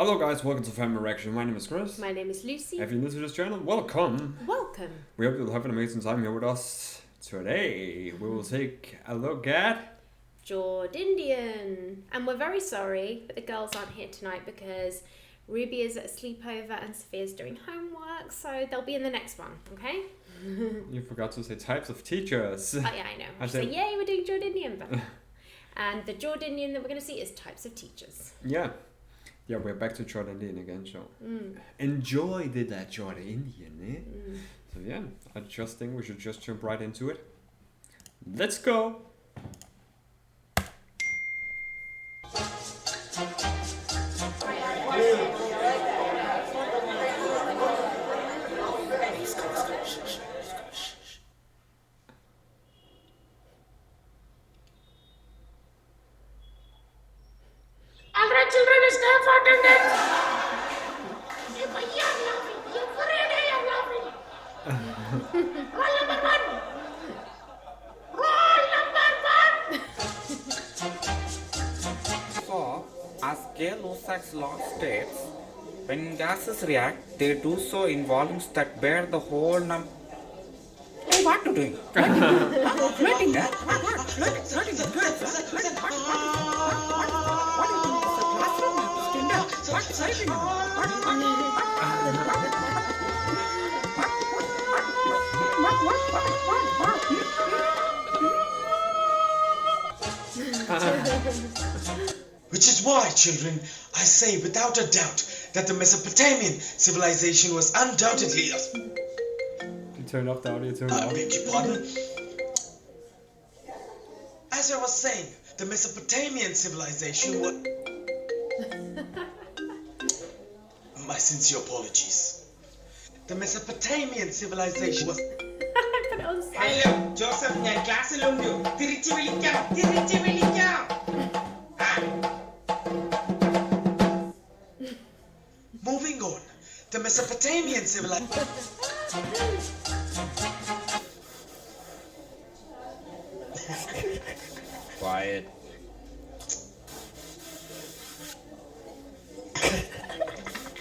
Hello guys, welcome to Family Reaction. My name is Chris. My name is Lucy. If you're new to this channel, welcome. Welcome. We hope you'll have an amazing time here with us. Today, we will take a look at Jordindian. And we're very sorry, but the girls aren't here tonight because Ruby is at a sleepover and Sophia's doing homework, so they'll be in the next one, okay? You forgot to say types of teachers. Oh yeah, I know. So yay, we're doing Jordindian. And the Jordindian that we're going to see is types of teachers. Yeah, we're back to Jordindian again, so enjoy that Jordindian, eh? So yeah, I just think we should just jump right into it. Let's go! Alright, children, it's time for attendance. Hey, bhaiya, I'm laughing. Every day I'm laughing. Roll number one. Roll number one. So, as Gay-Lussac's law states, when gases react, they do so in volumes that bear the whole number. Oh, what you doing? Floating, eh? Floating, good. What is this? It's a classroom, stand up. What's exciting? Which is why, children, I say without a doubt that the Mesopotamian civilization was undoubtedly You turn off the audio, turn it I off. beg your pardon. As I was saying, the Mesopotamian civilization was... My sincere apologies. The Mesopotamian civilization was... Put it on silent. Hello, Joseph, ഞാൻ ക്ലാസ്സിലുണ്ട്. തിരിച്ചു വിളിക്കാം. Moving on, the Mesopotamian civilization... Quiet.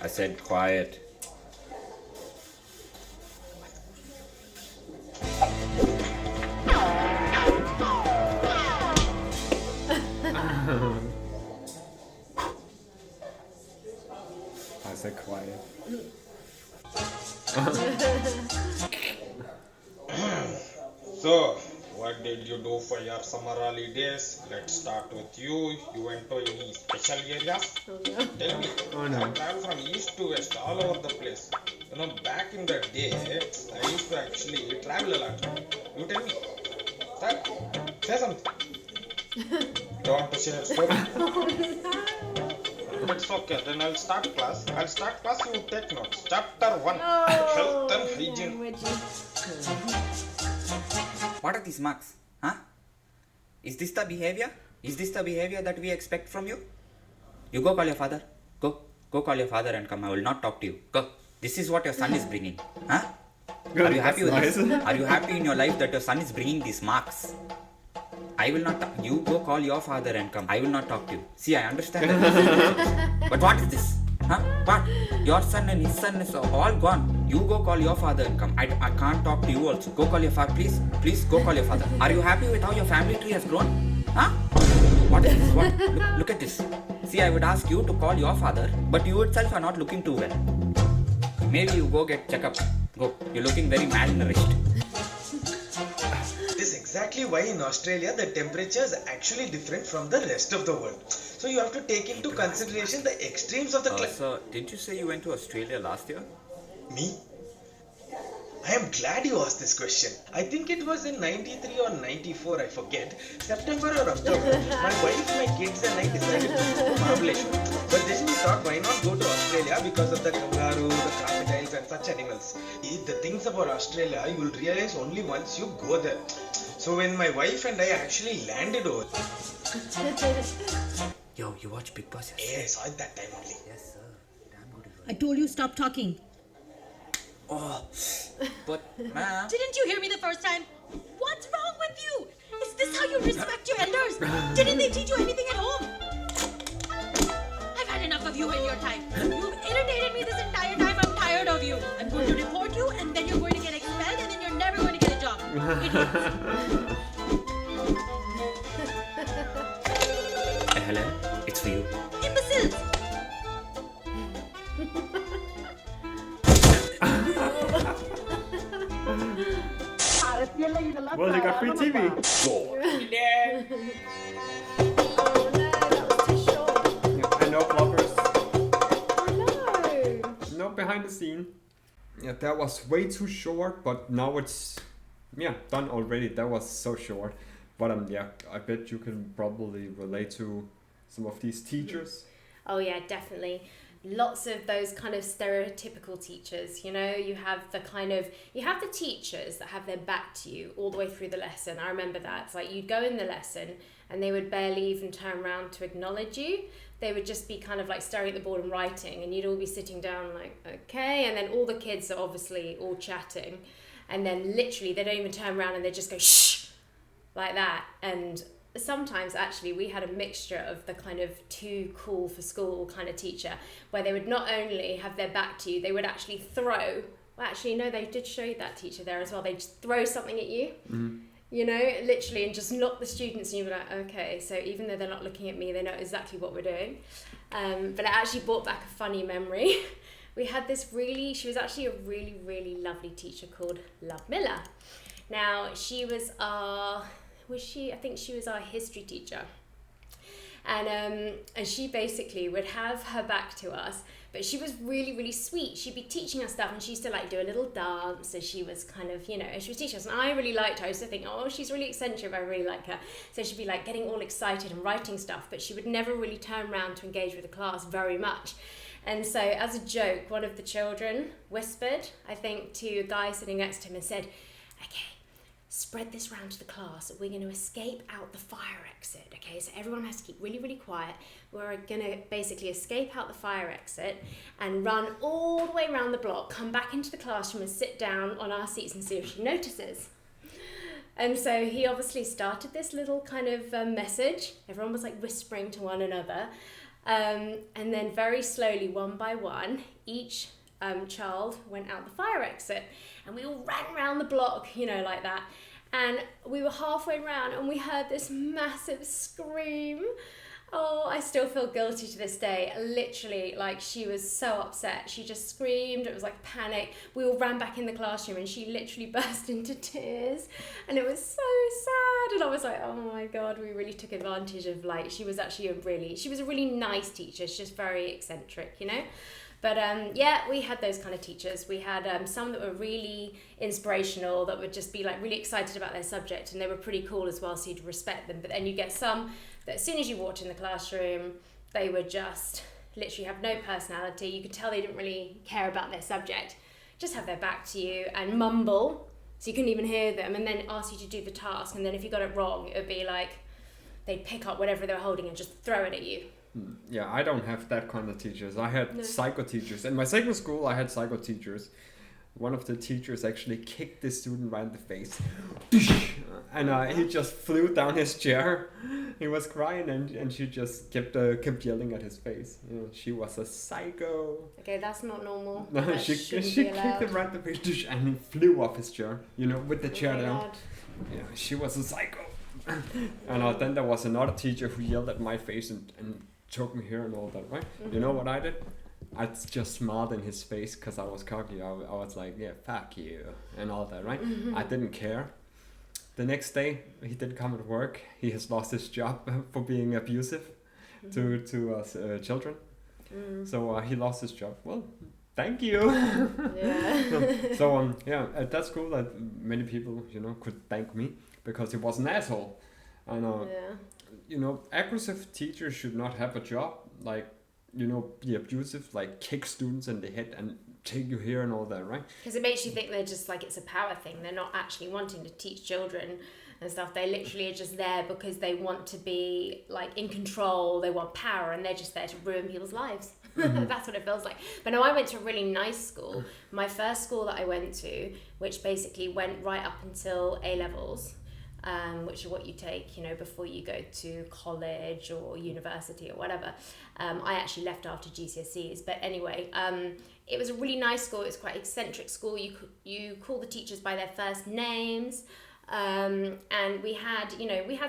I said quiet. I said quiet. So, what did you do for your summer holidays? Let's start with you. You went to any special areas? Oh no. Tell me. Oh, no. I traveled from east to west, all over the place. You know, back in the day, I used to actually travel a lot. You tell me. Start. Say something. You want to share a story? But it's okay. Then I'll start class. You take notes. Chapter 1. Health and hygiene. What are these marks? Huh? Is this the behavior? Is this the behavior that we expect from you? You go call your father. Go call your father and come. I will not talk to you. Go. This is what your son is bringing. Huh? Are you happy with this? Are you happy in your life that your son is bringing these marks? I will not talk. You go call your father and come. I will not talk to you. See, I understand that. But what is this? Huh? What? Your son and his son is all gone. You go call your father and come. I can't talk to you also. Go call your father. Please go call your father. Are you happy with how your family tree has grown? Huh? What is this? What? Look at this. See, I would ask you to call your father, but you itself are not looking too well. Maybe you go get checkup. Go. You're looking very malnourished. This is exactly why in Australia the temperature is actually different from the rest of the world. So you have to take into consideration the extremes of the climate. So, didn't you say you went to Australia last year? Me? I am glad you asked this question. I think it was in 93 or 94, I forget. September or October. My wife, my kids and I decided to go to Mahabaleshwar. But then we thought, why not go to Australia because of the kangaroo, the crocodiles and such animals. The things about Australia, you will realize only once you go there. So when my wife and I actually landed over... Yo, you watch Big Boss yesterday? Yeah, I saw it that time only. Yes, sir. Damn good. I told you stop talking. Oh, but ma'am. Didn't you hear me the first time? What's wrong with you? Is this how you respect your elders? Didn't they teach you anything at home? I've had enough enough of you and your type. You've irritated me this entire time. I'm tired of you. I'm going to report you, and then you're going to get expelled, and then you're never going to get a job. Hello? It's for you. Imbeciles! Well, they got free TV. Oh no, that was too short. Yeah, and no bloppers. Oh no. No behind the scene. Yeah, that was way too short, but now it's done already. That was so short. But yeah, I bet you can probably relate to some of these teachers. Oh yeah, definitely. Lots of those kind of stereotypical teachers, you know, you have the teachers that have their back to you all the way through the lesson. I remember that. It's like you'd go in the lesson and they would barely even turn around to acknowledge you. They would just be kind of like staring at the board and writing, and you'd all be sitting down like, okay, and then all the kids are obviously all chatting, and then literally they don't even turn around and they just go shh like that. And sometimes actually we had a mixture of the kind of too cool for school kind of teacher, where they would not only have their back to you, they would actually throw, well actually no, they did show you that teacher there as well, they'd just throw something at you, you know, literally, and just knock the students, and you'd be like, okay, so even though they're not looking at me, they know exactly what we're doing. But it actually brought back a funny memory. We had she was actually a really, really lovely teacher called Love Miller. Now, she was I think she was our history teacher. And she basically would have her back to us, but she was really, really sweet. She'd be teaching us stuff, and she used to like do a little dance as she was kind of, you know, she was teaching us, and I really liked her. I used to think, oh, she's really eccentric, I really like her. So she'd be like getting all excited and writing stuff, but she would never really turn around to engage with the class very much. And so as a joke, one of the children whispered, I think, to a guy sitting next to him and said, okay, spread this round to the class. We're going to escape out the fire exit. Okay, so everyone has to keep really, really quiet. We're going to basically escape out the fire exit and run all the way around the block, come back into the classroom and sit down on our seats and see if she notices. And so he obviously started this little kind of message. Everyone was like whispering to one another. And then very slowly, one by one, each child went out the fire exit, and we all ran around the block, you know, like that. And we were halfway around and we heard this massive scream. Oh, I still feel guilty to this day. Literally, like, she was so upset. She just screamed. It was like panic. We all ran back in the classroom and she literally burst into tears. And it was so sad. And I was like, oh my God, we really took advantage of, like, she was a really nice teacher. She's just very eccentric, you know? But yeah, we had those kind of teachers. We had some that were really inspirational, that would just be like really excited about their subject, and they were pretty cool as well, so you'd respect them. But then you get some that as soon as you walked in the classroom, they would just literally have no personality. You could tell they didn't really care about their subject, just have their back to you and mumble, so you couldn't even hear them, and then ask you to do the task. And then if you got it wrong, it would be like they'd pick up whatever they were holding and just throw it at you. Yeah, I don't have that kind of teachers. I had psycho teachers. In my second school, I had psycho teachers. One of the teachers actually kicked the student right in the face. And he just flew down his chair. He was crying, and she just kept yelling at his face. You know, she was a psycho. Okay, that's not normal. No, That she shouldn't kicked be allowed. him right in the face, and he flew off his chair, you know, with the chair Oh my down. God. Yeah, she was a psycho. And then there was another teacher who yelled at my face and took me here and all that, right? You know what I did? I just smiled in his face because I was cocky. I was like, yeah, fuck you, and all that, right? I didn't care. The next day, he didn't come to work. He has lost his job for being abusive to children. So he lost his job. Well, thank you. Yeah. So yeah, at that school, many people, you know, could thank me because he was an asshole. And Yeah. you know, aggressive teachers should not have a job, like, you know, be abusive, like kick students in the head and take you here and all that, right? Because it makes you think they're just like, it's a power thing. They're not actually wanting to teach children and stuff. They literally are just there because they want to be like in control. They want power, and they're just there to ruin people's lives. That's what it feels like. But no, I went to a really nice school. My first school that I went to, which basically went right up until A-levels. which is what you take, you know, before you go to college or university or whatever. I actually left after GCSEs, but anyway, it was a really nice school. It was quite eccentric school. You call the teachers by their first names. And we had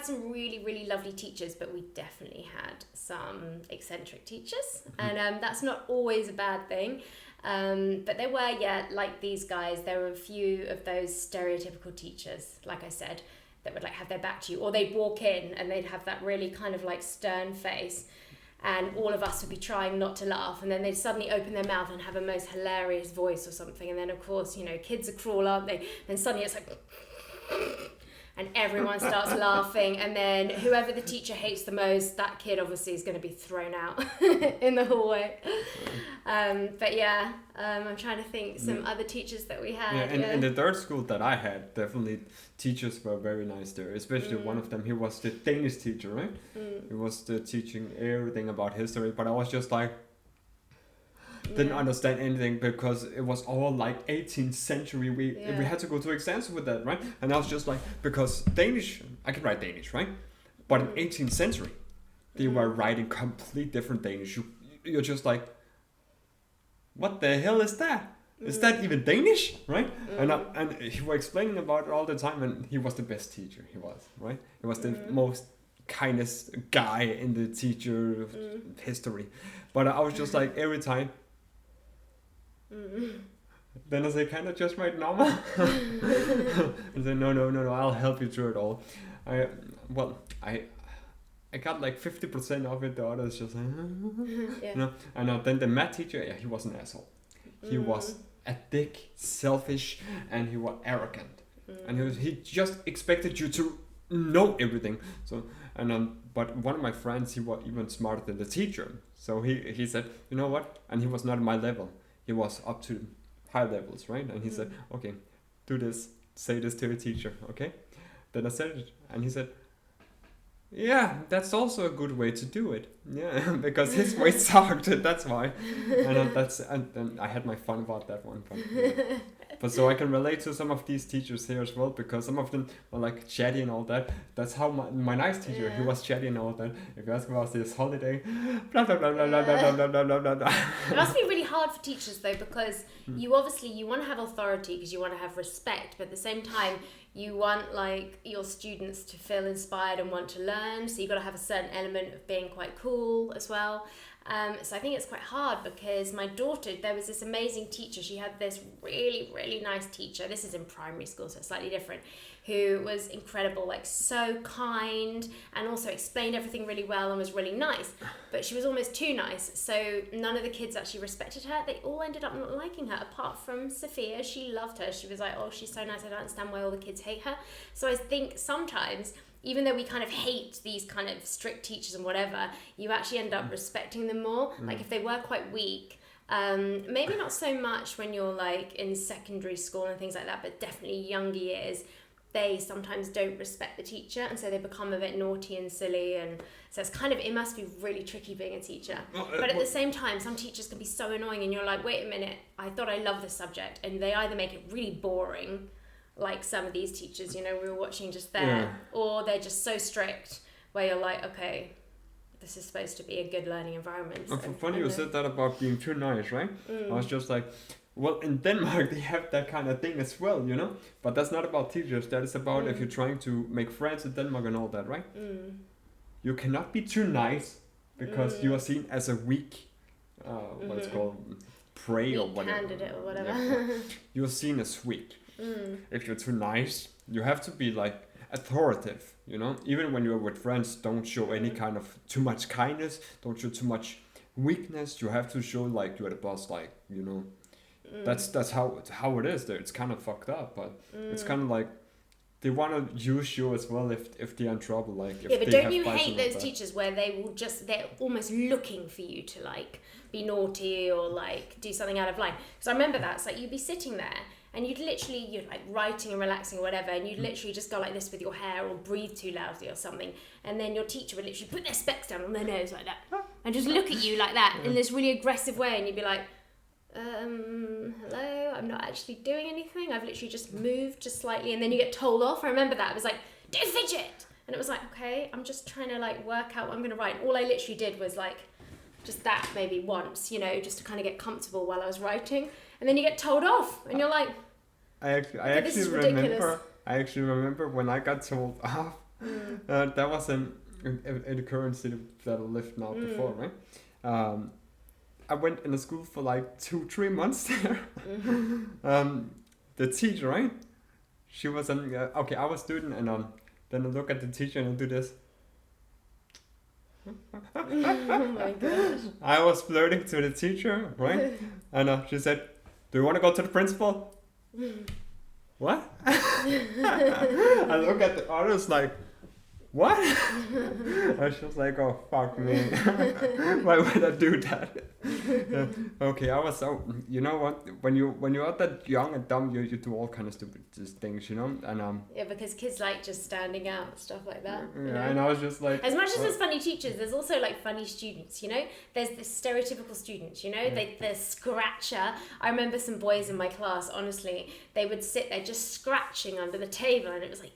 some really, really lovely teachers, but we definitely had some eccentric teachers, and that's not always a bad thing. But there were, like these guys, there were a few of those stereotypical teachers, like I said, that would like have their back to you, or they'd walk in and they'd have that really kind of like stern face, and all of us would be trying not to laugh, and then they'd suddenly open their mouth and have a most hilarious voice or something, and then of course, you know, kids are cruel, aren't they? Then suddenly it's like, and everyone starts laughing, and then whoever the teacher hates the most, that kid obviously is going to be thrown out in the hallway. But yeah, I'm trying to think some other teachers that we had. In the third school that I had, definitely teachers were very nice there, especially one of them. He was the Danish teacher, right? He was teaching everything about history, but I was just like, didn't understand anything, because it was all like 18th century. We had to go to exams with that, right? And I was just like, because Danish, I can write Danish, right? But in 18th century, they were writing complete different Danish. You're just like, what the hell is that? Is that even Danish, right? And he was explaining about it all the time, and he was the best teacher. He was, right? He was the most kindest guy in the teacher history. But I was just like, every time. Then I say, kind of just write normal. And say, no, I'll help you through it all. I got like 50% of it. The others just like, you know. And then the math teacher, he was an asshole. He was a dick, selfish, and he was arrogant. And he just expected you to know everything. So but one of my friends, he was even smarter than the teacher. So he said, you know what? And he was not at my level. He was up to high levels, right? And he said, okay, do this, say this to your teacher, okay? Then I said it, and he said, yeah, that's also a good way to do it. Yeah, because his way sucked, that's why. And I had my fun about that one. But so I can relate to some of these teachers here as well, because some of them are like chatty and all that. That's how my nice teacher, he was chatty and all that. If you ask about this holiday, blah, blah, blah, blah, blah, blah, blah, blah, blah, blah, blah. It must be really hard for teachers though, because you want to have authority because you want to have respect, but at the same time, you want like your students to feel inspired and want to learn. So you've got to have a certain element of being quite cool as well. So I think it's quite hard, because my daughter, there was this amazing teacher. She had this really, really nice teacher. This is in primary school, so it's slightly different, who was incredible, like so kind, and also explained everything really well and was really nice. But she was almost too nice. So none of the kids actually respected her. They all ended up not liking her, apart from Sophia. She loved her. She was like, oh, she's so nice. I don't understand why all the kids hate her. So I think sometimes, even though we kind of hate these kind of strict teachers and whatever, you actually end up respecting them more. Like if they were quite weak, maybe not so much when you're like in secondary school and things like that, but definitely younger years, they sometimes don't respect the teacher, and so they become a bit naughty and silly, and so it's kind of, it must be really tricky being a teacher. But at the same time, some teachers can be so annoying, and you're like, wait a minute, I thought I loved this subject, and they either make it really boring, like some of these teachers, you know, we were watching just there, or they're just so strict where you're like, okay, this is supposed to be a good learning environment. So, funny you said that about being too nice, right? I was just like, well, in Denmark they have that kind of thing as well, you know, but that's not about teachers. That is about if you're trying to make friends in Denmark and all that, right? You cannot be too nice, because you are seen as a weak what it's called, prey or whatever, candidate or whatever. You're seen as weak. If you're too nice, you have to be like authoritative, you know. Even when you're with friends, don't show any kind of too much kindness, don't show too much weakness. You have to show like you're the boss, like, you know. That's how it is there. It's kind of fucked up, but it's kind of like they want to use you as well if they're in trouble, like if but they don't have you fights hate and all those that. teachers where they're almost looking for you to like be naughty or like do something out of line? Because I remember that, it's like you'd be sitting there and you're like writing and relaxing or whatever, and you'd literally just go like this with your hair or breathe too loudly or something, and then your teacher would literally put their specs down on their nose like that and just look at you like that in this really aggressive way, and you'd be like, hello, I'm not actually doing anything, I've literally just moved just slightly, and then you get told off. I remember that. It was like, don't fidget. And it was like, okay, I'm just trying to like work out what I'm going to write. All I literally did was like, just that maybe once, you know, just to kind of get comfortable while I was writing. And then you get told off and you're like, I actually remember when I got told off. That was in the current city that I lived now before, right? I went in a school for like 2-3 months there. The teacher, right? She was okay. I was a student, and then I look at the teacher and I do this. oh my gosh. I was flirting to the teacher, right? And she said, "Do you want to go to the principal?" What? I look at the others like, what? I was just like, oh, fuck me. Why would I do that? Okay, I was so, you know what? When you're that young and dumb, you do all kind of stupid things, you know? And yeah, because kids like just standing out and stuff like that. Yeah, you know? and I was just like... As much as there's funny teachers, there's also like funny students, you know? There's the stereotypical students, you know? The scratcher. I remember some boys in my class, honestly, they would sit there just scratching under the table, and it was like,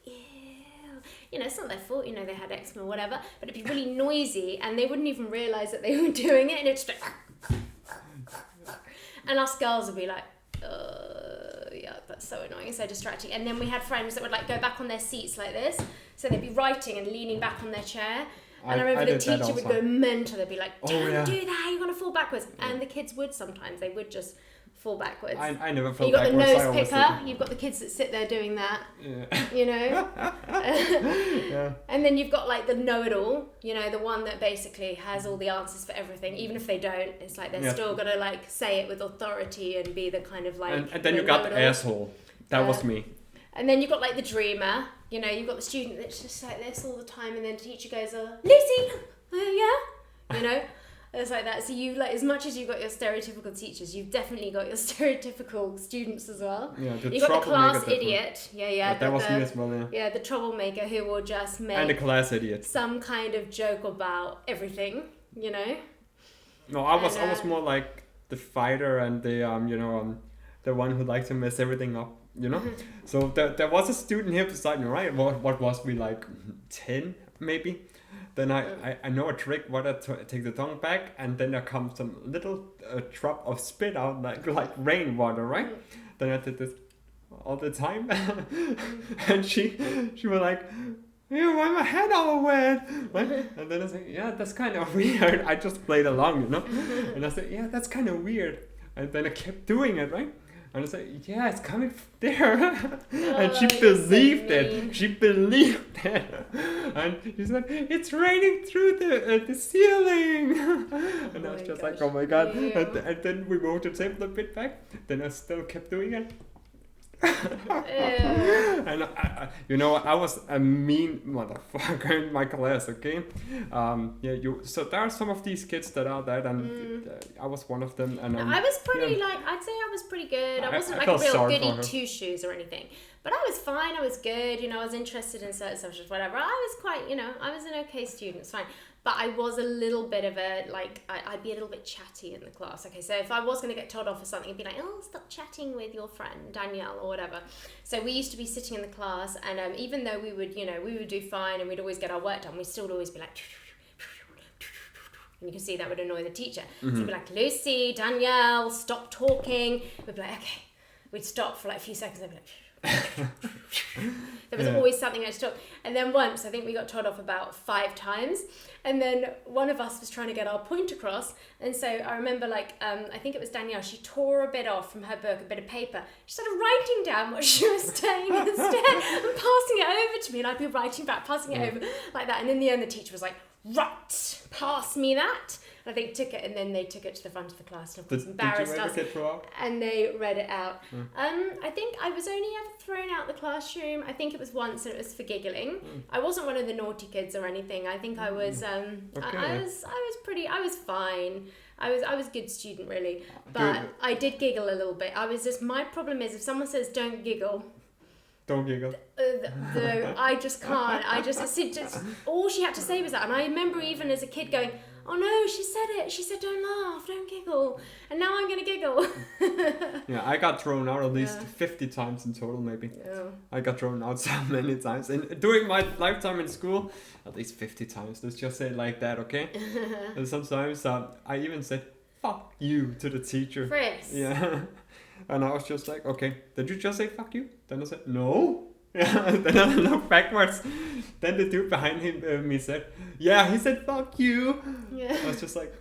you know, it's not their fault, you know, they had eczema or whatever, but it'd be really noisy and they wouldn't even realise that they were doing it, and it's just like, and us girls would be like, yeah, that's so annoying, so distracting. And then we had friends that would like go back on their seats like this, so they'd be writing and leaning back on their chair. And I remember the teacher would go mental, they'd be like, don't do that, you're going to fall backwards. And the kids would sometimes, they would just fall backwards. I never fell you got backwards. the nose picker, you've got the kids that sit there doing that, you know. And then you've got like the know-it-all, you know, the one that basically has all the answers for everything, even if they don't, it's like they're still gonna like say it with authority and be the kind of like, and then you got the asshole. That was me. And then you've got like the dreamer, you know, you've got the student that's just like this all the time, and then the teacher goes, Lucy, yeah, you know. It's like that. So you like, as much as you've got your stereotypical teachers, you've definitely got your stereotypical students as well. Yeah, you've got the class idiot. Yeah. That was me as well, yeah. Yeah, the troublemaker who will just make and the class idiot. some kind of joke about everything, you know. No, I was more like the fighter and the the one who liked to mess everything up, you know. So there was a student here beside me, right? What was we like 10 maybe? Then I know a trick where I take the tongue back, and then there comes some little drop of spit out like rainwater, right? Then I did this all the time, and she was like, "Ew, why my head all wet?" Right? And then I said, "Yeah, that's kind of weird." I just played along, you know, and I said, "Yeah, that's kind of weird," and then I kept doing it, right? And I said, yeah, it's coming from there. And she believed it. She believed it. And she said, it's raining through the ceiling. And I was just like, oh my God. And then we moved the table a bit back. Then I still kept doing it. And I was a mean motherfucker in my class, okay? So there are some of these kids that are that, and I was one of them. And I was pretty I'd say I was pretty good. I wasn't like a real goody two shoes or anything, but I was fine. I was good. You know, I was interested in certain subjects, whatever. I was quite, you know, I was an okay student. It's fine. But I was a little bit of a, like, I'd be a little bit chatty in the class. Okay, so if I was going to get told off for something, I'd be like, oh, stop chatting with your friend, Danielle, or whatever. So we used to be sitting in the class, and even though we would do fine, and we'd always get our work done, we'd still always be like, and you can see that would annoy the teacher. So we'd be like, Lucy, Danielle, stop talking. We'd be like, okay. We'd stop for like a few seconds, and I'd be like, there was always something I talk. And then once I think we got told off about 5 times, and then one of us was trying to get our point across, and so I remember like I think it was Danielle, she tore a bit off from her book, a bit of paper. She started writing down what she was saying instead and passing it over to me, and I'd be writing back, passing it over like that. And in the end the teacher was like, right, pass me that. I think took it, and then they took it to the front of the class, and of course embarrassed us, and they read it out. I think I was only ever thrown out the classroom. I think it was once, and it was for giggling. I wasn't one of the naughty kids or anything. I think I was I was fine. I was a good student really, but I did giggle a little bit. My problem is if someone says don't giggle, don't giggle. I just can't. All she had to say was that, and I remember even as a kid going, oh no, she said it. She said, don't laugh, don't giggle. And now I'm going to giggle. Yeah, I got thrown out at least 50 times in total, maybe. Yeah. I got thrown out so many times. And during my lifetime in school, at least 50 times. Let's just say it like that, okay? And sometimes I even said, fuck you to the teacher. Chris. Yeah. And I was just like, okay, did you just say fuck you? Then I said, no. Yeah, then I looked backwards. Then the dude behind me said, yeah, he said fuck you. Yeah. I was just like,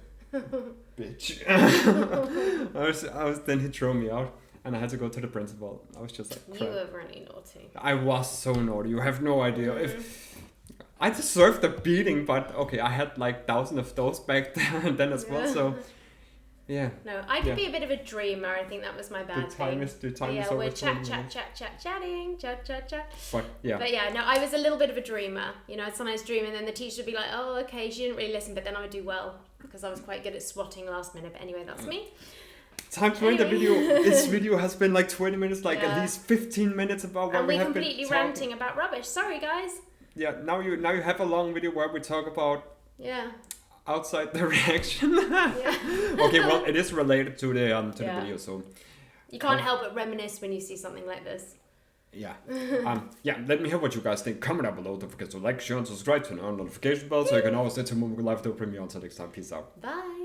bitch. I was then he threw me out and I had to go to the principal. I was just like, crap. You were really naughty. I was so naughty. You have no idea. If I deserved a beating, but okay, I had like thousands of those back then as well. So yeah. No, I could be a bit of a dreamer. I think that was my bad thing. The time is we're over. chatting. But yeah. But yeah, no, I was a little bit of a dreamer. You know, I'd sometimes dream and then the teacher would be like, oh, okay, she didn't really listen, but then I would do well because I was quite good at swatting last minute. But anyway, that's me. Time to end the video. This video has been like 20 minutes, like at least 15 minutes about what and we have been completely talking. ranting about rubbish. Sorry, guys. Yeah, now you have a long video where we talk about outside the reaction. Okay, well, it is related to the video, so you can't help but reminisce when you see something like this. Yeah. Let me hear what you guys think. Comment down below. Don't forget to like, share, and subscribe, turn on notification bell so you can always get to Troublemaker Live. Don't bring me on. Until next time. Peace out. Bye.